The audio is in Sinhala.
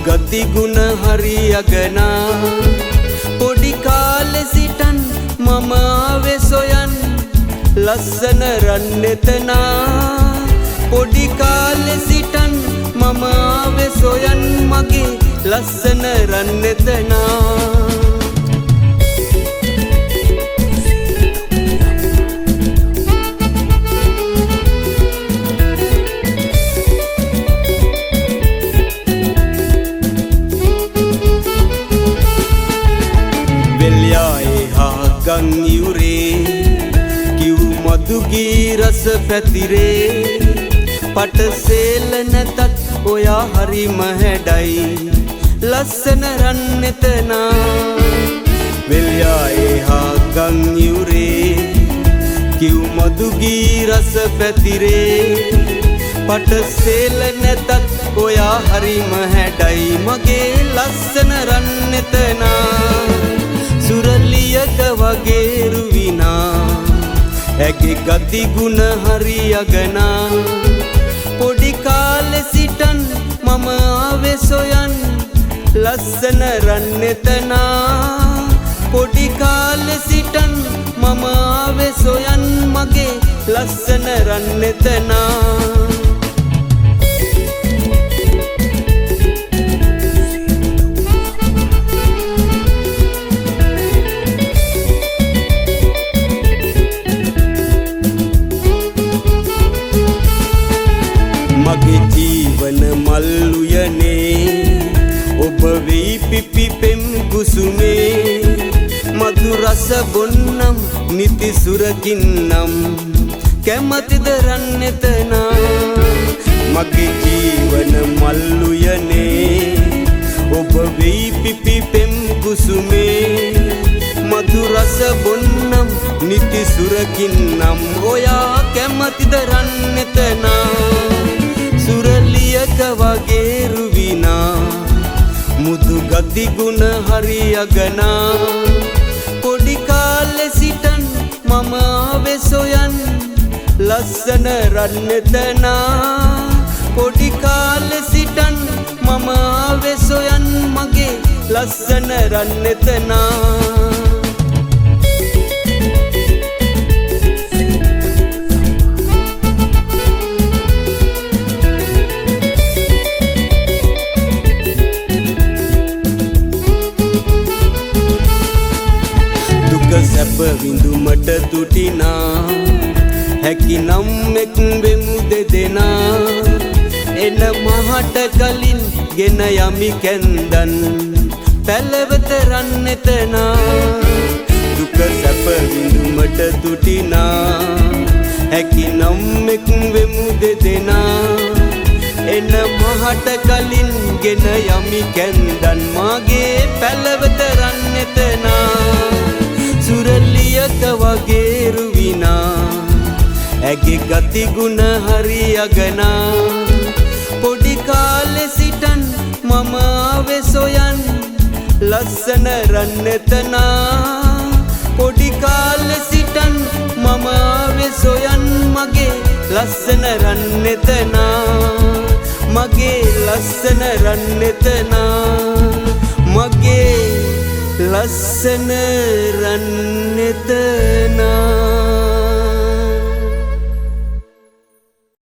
ගති ගුණ හරි අගනා පොඩි කාලේ සිටන් මම ආවේ සොයන් ලස්සන රන්නෙතනා පොඩි කාලේ සිටන් මම ආවේ සොයන් මගේ ලස්සන රන්නෙතනා ගං යුරේ කිව් මදුගී රස පැතිරේ පටසේල නැතත් ඔයා හරිම හැඩයි ලස්සන රන්නෙතනා වෙල්යායේ හා ගං යුරේ කිව් මදුගී රස පැතිරේ පටසේල නැතත් ඔයා හරිම හැඩයි මගේ ලස්සන රන්නෙතනා සුරලියක වගේ රුවිනා ඇගේ ගති ගුණ හරි අගනා පොඩි කාලේ සිටන් මම ආවේ සොයන් ලස්සන රන්නෙතනා පොඩි කාලේ සිටන් මම ආවේ සොයන් මගේ ලස්සන රන්නෙතනා මගේ ජීවන මල්ලුයනේ ඔබ වෙයි පිපි පෙම් කුසුමේ මధు රස බොන්නම් නිති සුරකින්නම් කැමතිද රන්නෙතනා මගේ ජීවන මල්ලුයනේ ඔබ වෙයි පිපි පෙම් කුසුමේ මధు රස බොන්නම් නිති සුරකින්නම් ඔයා කැමතිද රන්නෙතනා සුරලියක වගේ රුවිනා මුදු ගති ගුණ හරි අගනා පොඩි කාලේ සිටන් මම ආවේ සොයන් ලස්සන රන්නෙතනා පොඩි කාලේ සිටන් මම ආවේ සොයන් මගේ ලස්සන රන්නෙතනා සැප විඳුමට තුටිනා හැකිනම් එක් වෙමු දෙදෙනා එන මහට කලින් ගෙන යමි කැන්දන් පැලවත රන්නෙතනා දුක සැප විඳුමට තුටිනා හැකිනම් එක් වෙමු දෙදෙනා එන මහට කලින් ගෙන යමි කැන්දන් මගේ පැලවත රන්නෙතනා සුරලියක වගේ රුවිනා ඇගේ ගති ගුණ හරි අගනා පොඩි කාලේ සිටන් මම ආවේ සොයන් ලස්සන රන්නෙතනා පොඩි කාලේ සිටන් මම ආවේ සොයන් මගේ ලස්සන රන්නෙතනා මගේ ලස්සන රන්නෙතනා මගේ ලස්සන රන්නෙතනා